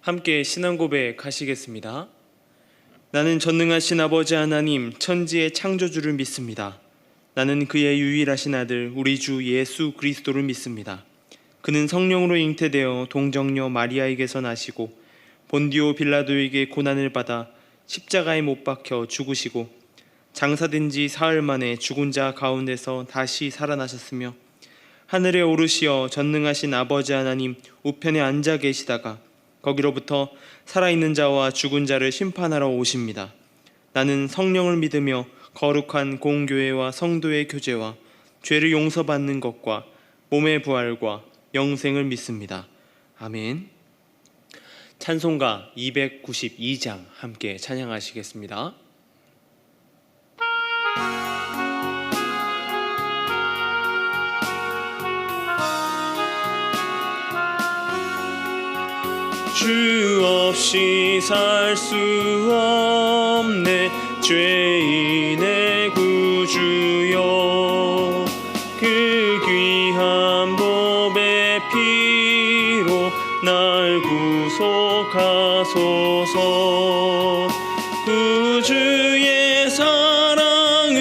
함께 신앙 고백하시겠습니다. 나는 전능하신 아버지 하나님 천지의 창조주를 믿습니다. 나는 그의 유일하신 아들 우리 주 예수 그리스도를 믿습니다. 그는 성령으로 잉태되어 동정녀 마리아에게서 나시고 본디오 빌라도에게 고난을 받아 십자가에 못 박혀 죽으시고 장사된 지 사흘 만에 죽은 자 가운데서 다시 살아나셨으며 하늘에 오르시어 전능하신 아버지 하나님 우편에 앉아 계시다가 거기로부터 살아있는 자와 죽은 자를 심판하러 오십니다. 나는 성령을 믿으며 거룩한 공교회와 성도의 교제와 죄를 용서받는 것과 몸의 부활과 영생을 믿습니다. 아멘. 찬송가 292장 함께 찬양하시겠습니다. 주 없이 살 수 없네 죄인의 구주여 그 귀한 보배 피로 날 구속하소서 구주의 사랑으로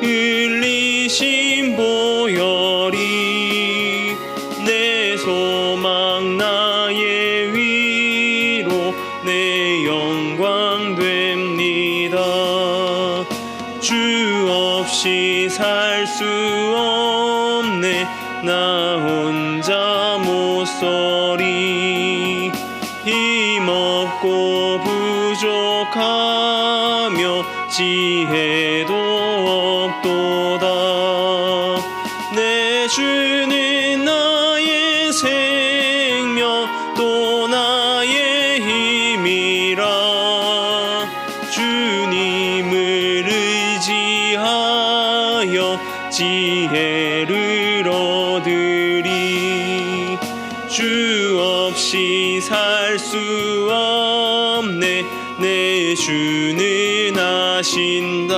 흘리신 보혈이 내 소망 나의 위로 내 영광 됩니다. 주 없이 살 수 없네 나 혼자 못 서리 힘없고 부족하며 지혜도 없도다. 내 주는 나의 생명 또 나의 힘이라 주님을 의지하여 지혜를 얻으리. 주 없이 살 수 없네 내 주는 아신다.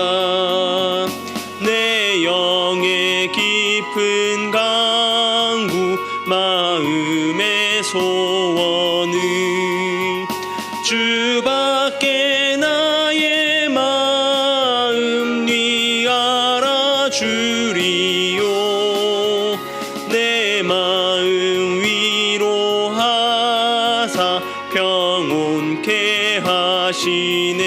내 영의 깊은 강구 마음의 소원을 주밖에 나의 마음 네 알아주리요. 내 마음 위로하사 평온케 하시네.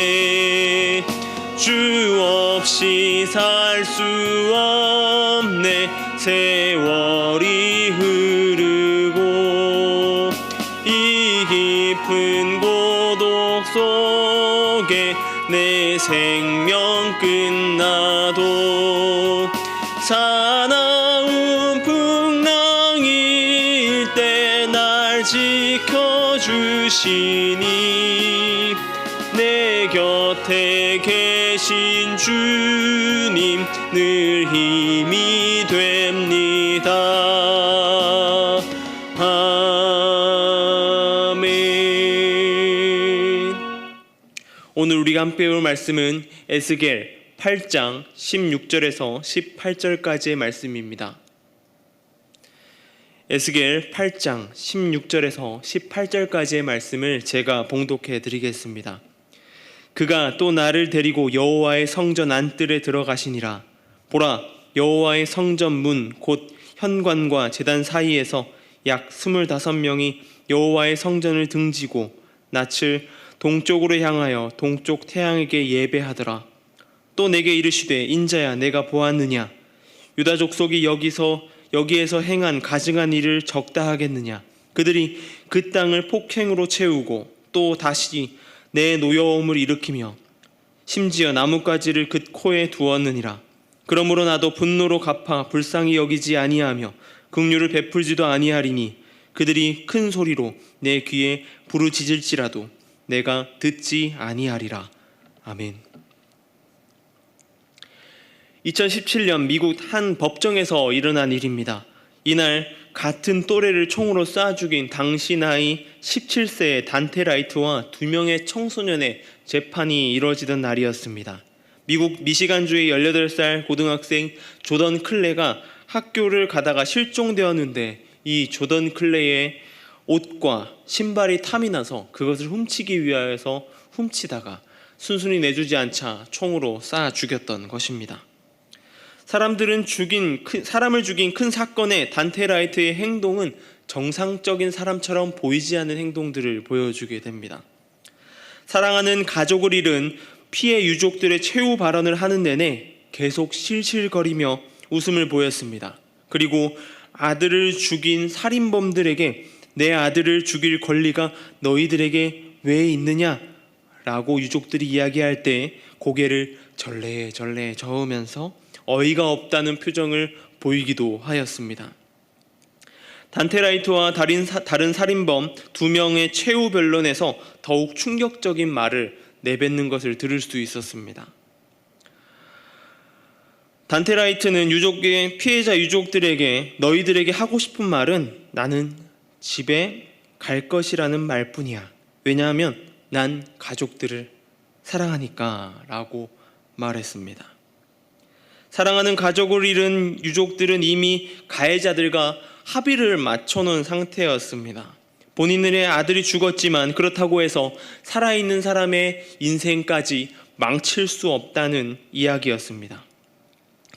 주 없이 살 수 없네 세월이 흐르고 이 깊은 고독 속에 내 생명 끝나도 사나운 풍랑일 때 날 지켜주시니 내 곁에 계신 주님 늘 힘이 됩니다. 아멘. 오늘 우리가 함께 배울 말씀은 에스겔 8장 16절에서 18절까지의 말씀입니다. 에스겔 8장 16절에서 18절까지의 말씀을 제가 봉독해 드리겠습니다. 그가 또 나를 데리고 여호와의 성전 안뜰에 들어가시니라. 보라, 여호와의 성전 문 곧 현관과 제단 사이에서 약 25명이 여호와의 성전을 등지고 낯을 동쪽으로 향하여 동쪽 태양에게 예배하더라. 또 내게 이르시되 인자야 내가 보았느냐? 유다 족속이 여기에서 행한 가증한 일을 적다 하겠느냐? 그들이 그 땅을 폭행으로 채우고 또 다시 내 노여움을 일으키며 심지어 나뭇가지를 그 코에 두었느니라. 그러므로 나도 분노로 갚아 불쌍히 여기지 아니하며 긍휼을 베풀지도 아니하리니 그들이 큰 소리로 내 귀에 부르짖을지라도 내가 듣지 아니하리라. 아멘. 2017년 미국 한 법정에서 일어난 일입니다. 이날 같은 또래를 총으로 쏴 죽인 당시 나이 17세의 단테 라이트와 2명의 청소년의 재판이 이루어지던 날이었습니다. 미국 미시간주의 18살 고등학생 조던 클레가 학교를 가다가 실종되었는데 이 조던 클레의 옷과 신발이 탐이 나서 그것을 훔치기 위하여서 훔치다가 순순히 내주지 않자 총으로 쏴 죽였던 것입니다. 사람을 죽인 큰 사건의 단테 라이트의 행동은 정상적인 사람처럼 보이지 않는 행동들을 보여주게 됩니다. 사랑하는 가족을 잃은 피해 유족들의 최후 발언을 하는 내내 계속 실실거리며 웃음을 보였습니다. 그리고 아들을 죽인 살인범들에게 내 아들을 죽일 권리가 너희들에게 왜 있느냐? 라고 유족들이 이야기할 때 고개를 절레절레 저으면서 어이가 없다는 표정을 보이기도 하였습니다. 단테 라이트와 다른 살인범 2명의 최후 변론에서 더욱 충격적인 말을 내뱉는 것을 들을 수 있었습니다. 단테 라이트는 피해자 유족들에게 너희들에게 하고 싶은 말은 나는 집에 갈 것이라는 말뿐이야. 왜냐하면 난 가족들을 사랑하니까 라고 말했습니다. 사랑하는 가족을 잃은 유족들은 이미 가해자들과 합의를 맞춰놓은 상태였습니다. 본인들의 아들이 죽었지만 그렇다고 해서 살아있는 사람의 인생까지 망칠 수 없다는 이야기였습니다.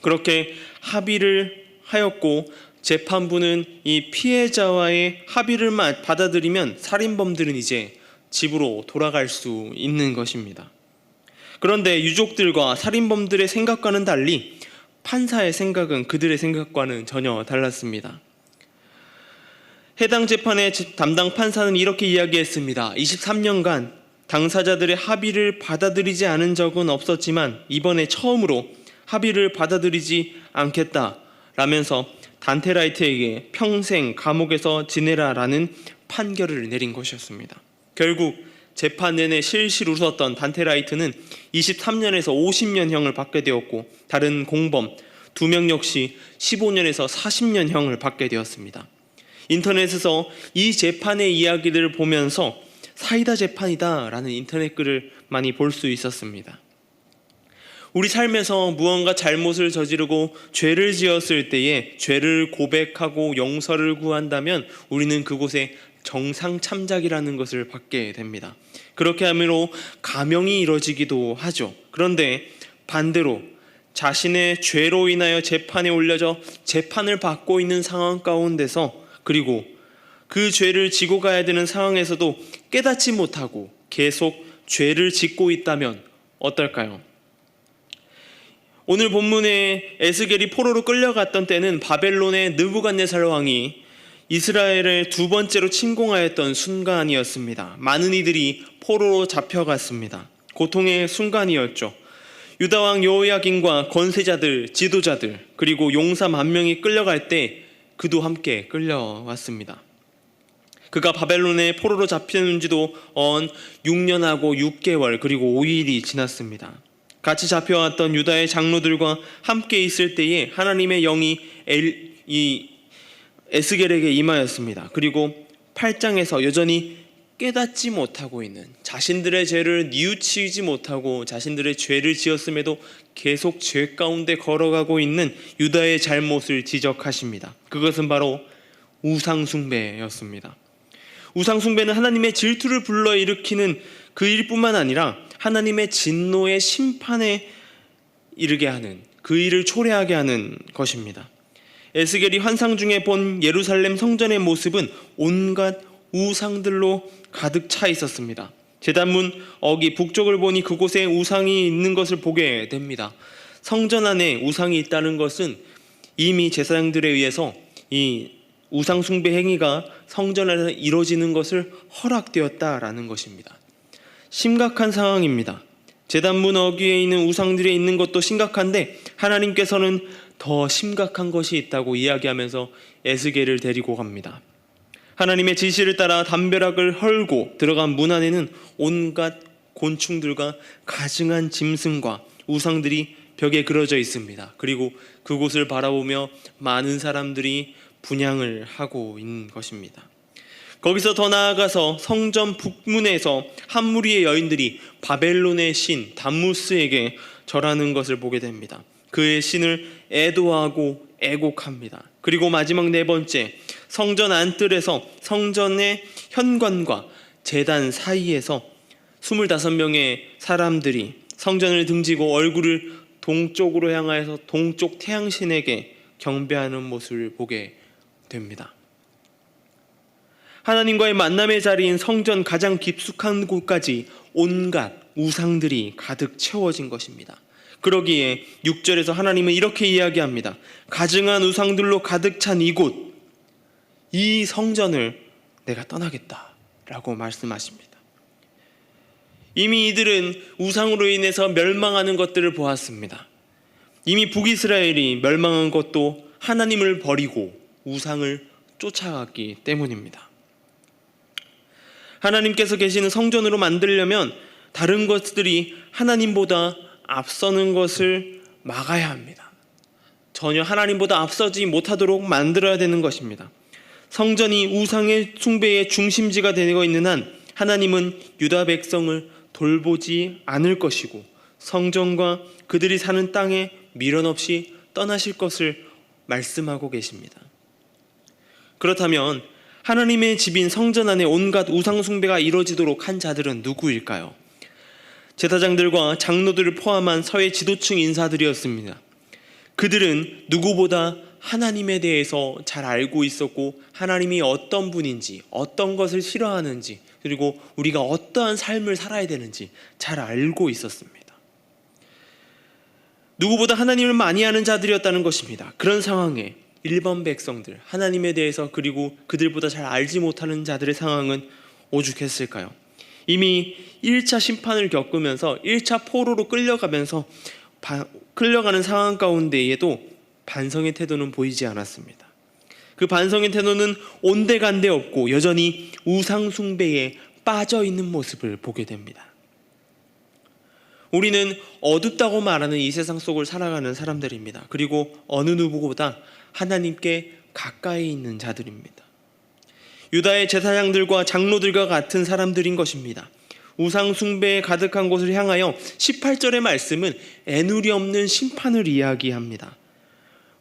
그렇게 합의를 하였고 재판부는 이 피해자와의 합의를 받아들이면 살인범들은 이제 집으로 돌아갈 수 있는 것입니다. 그런데 유족들과 살인범들의 생각과는 달리 판사의 생각은 그들의 생각과는 전혀 달랐습니다. 해당 재판의 담당 판사는 이렇게 이야기했습니다. 23년간 당사자들의 합의를 받아들이지 않은 적은 없었지만 이번에 처음으로 합의를 받아들이지 않겠다라면서 단테 라이트에게 평생 감옥에서 지내라라는 판결을 내린 것이었습니다. 결국 재판 내내 실실 웃었던 단테 라이트는 23년에서 50년형을 받게 되었고 다른 공범 2명 역시 15년에서 40년형을 받게 되었습니다. 인터넷에서 이 재판의 이야기들을 보면서 사이다 재판이다 라는 인터넷 글을 많이 볼 수 있었습니다. 우리 삶에서 무언가 잘못을 저지르고 죄를 지었을 때에 죄를 고백하고 용서를 구한다면 우리는 그곳에 정상 참작이라는 것을 받게 됩니다. 그렇게 함으로 감형이 이루어지기도 하죠. 그런데 반대로 자신의 죄로 인하여 재판에 올려져 재판을 받고 있는 상황 가운데서 그리고 그 죄를 지고 가야 되는 상황에서도 깨닫지 못하고 계속 죄를 짓고 있다면 어떨까요? 오늘 본문에 에스겔이 포로로 끌려갔던 때는 바벨론의 느부갓네살 왕이 이스라엘을 2번째로 침공하였던 순간이었습니다. 많은 이들이 포로로 잡혀갔습니다. 고통의 순간이었죠. 유다 왕 여호야긴과 권세자들, 지도자들 그리고 용사 10,000명이 끌려갈 때 그도 함께 끌려왔습니다. 그가 바벨론에 포로로 잡히는 지도 6년하고 6개월 그리고 5일이 지났습니다. 같이 잡혀왔던 유다의 장로들과 함께 있을 때에 하나님의 영이 에스겔에게 임하였습니다. 그리고 8장에서 여전히 깨닫지 못하고 있는 자신들의 죄를 뉘우치지 못하고 자신들의 죄를 지었음에도 계속 죄 가운데 걸어가고 있는 유다의 잘못을 지적하십니다. 그것은 바로 우상숭배였습니다. 우상숭배는 하나님의 질투를 불러일으키는 그 일뿐만 아니라 하나님의 진노의 심판에 이르게 하는 그 일을 초래하게 하는 것입니다. 에스겔이 환상 중에 본 예루살렘 성전의 모습은 온갖 우상들로 가득 차 있었습니다. 제단문 어기 북쪽을 보니 그곳에 우상이 있는 것을 보게 됩니다. 성전 안에 우상이 있다는 것은 이미 제사장들에 의해서 이 우상 숭배 행위가 성전 안에서 이루어지는 것을 허락되었다라는 것입니다. 심각한 상황입니다. 제단문 어귀에 있는 우상들이 있는 것도 심각한데 하나님께서는 더 심각한 것이 있다고 이야기하면서 에스겔을 데리고 갑니다. 하나님의 지시를 따라 담벼락을 헐고 들어간 문 안에는 온갖 곤충들과 가증한 짐승과 우상들이 벽에 그려져 있습니다. 그리고 그곳을 바라보며 많은 사람들이 분향을 하고 있는 것입니다. 거기서 더 나아가서 성전 북문에서 한 무리의 여인들이 바벨론의 신 담무스에게 절하는 것을 보게 됩니다. 그의 신을 애도하고 애곡합니다. 그리고 마지막 4번째, 성전 안뜰에서 성전의 현관과 제단 사이에서 25명의 사람들이 성전을 등지고 얼굴을 동쪽으로 향하여서 동쪽 태양신에게 경배하는 모습을 보게 됩니다. 하나님과의 만남의 자리인 성전 가장 깊숙한 곳까지 온갖 우상들이 가득 채워진 것입니다. 그러기에 6절에서 하나님은 이렇게 이야기합니다. 가증한 우상들로 가득 찬 이곳, 이 성전을 내가 떠나겠다라고 말씀하십니다. 이미 이들은 우상으로 인해서 멸망하는 것들을 보았습니다. 이미 북이스라엘이 멸망한 것도 하나님을 버리고 우상을 쫓아갔기 때문입니다. 하나님께서 계시는 성전으로 만들려면 다른 것들이 하나님보다 앞서는 것을 막아야 합니다. 전혀 하나님보다 앞서지 못하도록 만들어야 되는 것입니다. 성전이 우상의 숭배의 중심지가 되고 있는 한 하나님은 유다 백성을 돌보지 않을 것이고 성전과 그들이 사는 땅에 미련 없이 떠나실 것을 말씀하고 계십니다. 그렇다면 하나님의 집인 성전 안에 온갖 우상 숭배가 이루어지도록 한 자들은 누구일까요? 제사장들과 장로들을 포함한 서의 지도층 인사들이었습니다. 그들은 누구보다 하나님에 대해서 잘 알고 있었고 하나님이 어떤 분인지, 어떤 것을 싫어하는지, 그리고 우리가 어떠한 삶을 살아야 되는지 잘 알고 있었습니다. 누구보다 하나님을 많이 아는 자들이었다는 것입니다. 그런 상황에 일반 백성들, 하나님에 대해서 그리고 그들보다 잘 알지 못하는 자들의 상황은 오죽했을까요? 이미 1차 심판을 겪으면서 1차 포로로 끌려가는 상황 가운데에도 반성의 태도는 보이지 않았습니다. 그 반성의 태도는 온데간데 없고 여전히 우상 숭배에 빠져 있는 모습을 보게 됩니다. 우리는 어둡다고 말하는 이 세상 속을 살아가는 사람들입니다. 그리고 어느 누구보다 하나님께 가까이 있는 자들입니다. 유다의 제사장들과 장로들과 같은 사람들인 것입니다. 우상 숭배에 가득한 곳을 향하여 18절의 말씀은 애누리 없는 심판을 이야기합니다.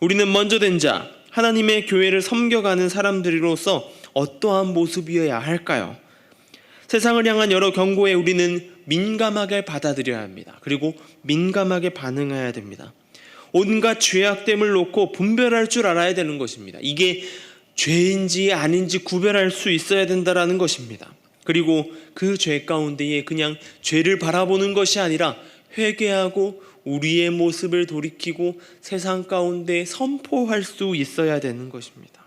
우리는 먼저 된 자, 하나님의 교회를 섬겨가는 사람들로서 어떠한 모습이어야 할까요? 세상을 향한 여러 경고에 우리는 민감하게 받아들여야 합니다. 그리고 민감하게 반응해야 됩니다. 온갖 죄악됨을 놓고 분별할 줄 알아야 되는 것입니다. 이게 죄인지 아닌지 구별할 수 있어야 된다는 것입니다. 그리고 그 죄 가운데에 그냥 죄를 바라보는 것이 아니라 회개하고 우리의 모습을 돌이키고 세상 가운데 선포할 수 있어야 되는 것입니다.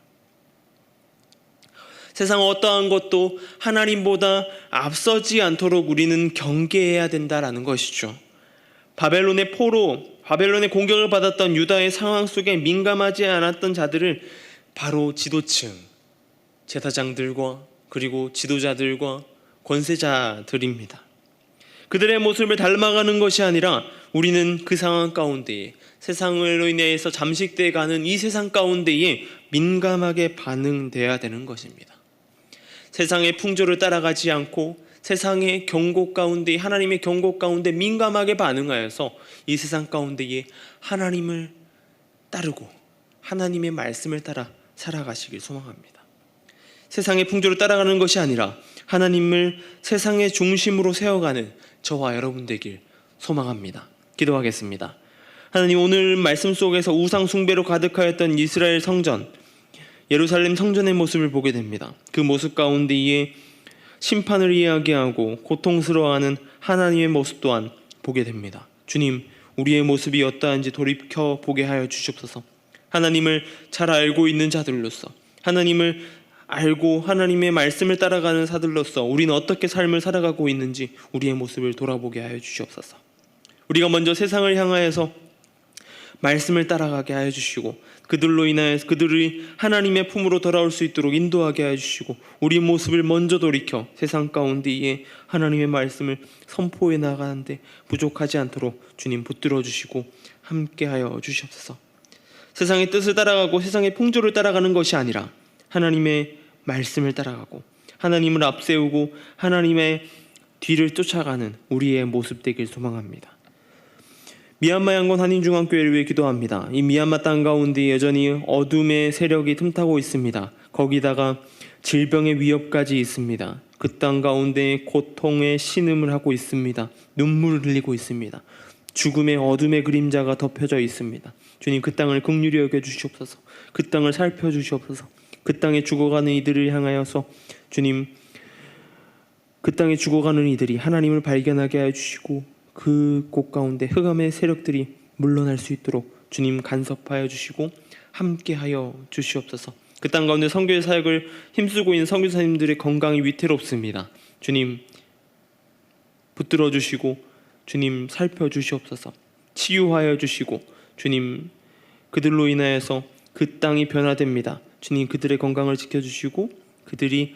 세상 어떠한 것도 하나님보다 앞서지 않도록 우리는 경계해야 된다는 것이죠. 바벨론의 공격을 받았던 유다의 상황 속에 민감하지 않았던 자들을 바로 지도층, 제사장들과 그리고 지도자들과 권세자들입니다. 그들의 모습을 닮아가는 것이 아니라 우리는 그 상황 가운데에 세상으로 인해서 잠식돼 가는 이 세상 가운데에 민감하게 반응돼야 되는 것입니다. 세상의 풍조를 따라가지 않고 세상의 경고 가운데, 하나님의 경고 가운데 민감하게 반응하여서 이 세상 가운데에 하나님을 따르고 하나님의 말씀을 따라 살아가시길 소망합니다. 세상의 풍조를 따라가는 것이 아니라 하나님을 세상의 중심으로 세워가는 저와 여러분 되길 소망합니다. 기도하겠습니다. 하나님, 오늘 말씀 속에서 우상 숭배로 가득하였던 이스라엘 성전, 예루살렘 성전의 모습을 보게 됩니다. 그 모습 가운데에 심판을 이야기하고 고통스러워하는 하나님의 모습 또한 보게 됩니다. 주님, 우리의 모습이 어떠한지 돌이켜 보게 하여 주시옵소서. 하나님을 잘 알고 있는 자들로서, 하나님을 알고 하나님의 말씀을 따라가는 사들로서 우리는 어떻게 삶을 살아가고 있는지 우리의 모습을 돌아보게 하여 주시옵소서. 우리가 먼저 세상을 향하여서 말씀을 따라가게 하여 주시고 그들로 인하여서 그들이 하나님의 품으로 돌아올 수 있도록 인도하게 하여 주시고 우리 모습을 먼저 돌이켜 세상 가운데에 하나님의 말씀을 선포해 나가는데 부족하지 않도록 주님 붙들어 주시고 함께 하여 주시옵소서. 세상의 뜻을 따라가고 세상의 풍조를 따라가는 것이 아니라 하나님의 말씀을 따라가고 하나님을 앞세우고 하나님의 뒤를 쫓아가는 우리의 모습 되길 소망합니다. 미얀마 양곤 한인중앙교회를 위해 기도합니다. 이 미얀마 땅 가운데 여전히 어둠의 세력이 틈타고 있습니다. 거기다가 질병의 위협까지 있습니다. 그 땅 가운데 고통의 신음을 하고 있습니다. 눈물을 흘리고 있습니다. 죽음의 어둠의 그림자가 덮여져 있습니다. 주님, 그 땅을 긍휼히 여겨 주시옵소서. 그 땅을 살펴 주시옵소서. 그 땅에 죽어가는 이들을 향하여서 주님, 그 땅에 죽어가는 이들이 하나님을 발견하게 하여 주시고 그 곳 가운데 흑암의 세력들이 물러날 수 있도록 주님 간섭하여 주시고 함께하여 주시옵소서. 그 땅 가운데 선교의 사역을 힘쓰고 있는 선교사님들의 건강이 위태롭습니다. 주님, 붙들어 주시고 주님 살펴주시옵소서. 치유하여 주시고 주님, 그들로 인하여서 그 땅이 변화됩니다. 주님, 그들의 건강을 지켜주시고 그들이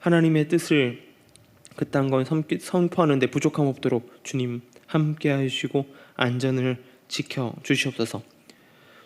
하나님의 뜻을 그 땅 가운데 선포하는 데 부족함 없도록 주님 함께하여 주시고 안전을 지켜주시옵소서.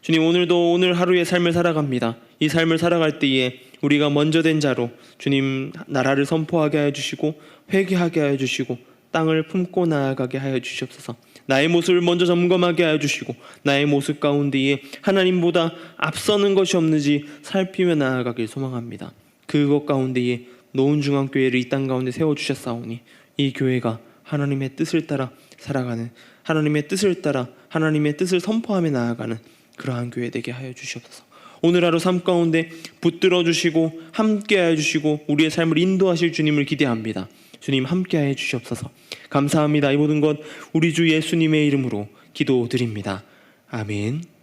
주님, 오늘도 오늘 하루의 삶을 살아갑니다. 이 삶을 살아갈 때에 우리가 먼저 된 자로 주님 나라를 선포하게 하여 주시고 회개하게 하여 주시고 땅을 품고 나아가게 하여 주시옵소서. 나의 모습을 먼저 점검하게 하여 주시고 나의 모습 가운데에 하나님보다 앞서는 것이 없는지 살피며 나아가길 소망합니다. 그것 가운데에 노은중앙교회를 이 땅 가운데 세워주셨사오니 이 교회가 하나님의 뜻을 따라 살아가는, 하나님의 뜻을 따라 하나님의 뜻을 선포하며 나아가는 그러한 교회 되게 하여 주시옵소서. 오늘 하루 삶 가운데 붙들어 주시고 함께하여 주시고 우리의 삶을 인도하실 주님을 기대합니다. 주님, 함께하여 주시옵소서. 감사합니다. 이 모든 것 우리 주 예수님의 이름으로 기도드립니다. 아멘.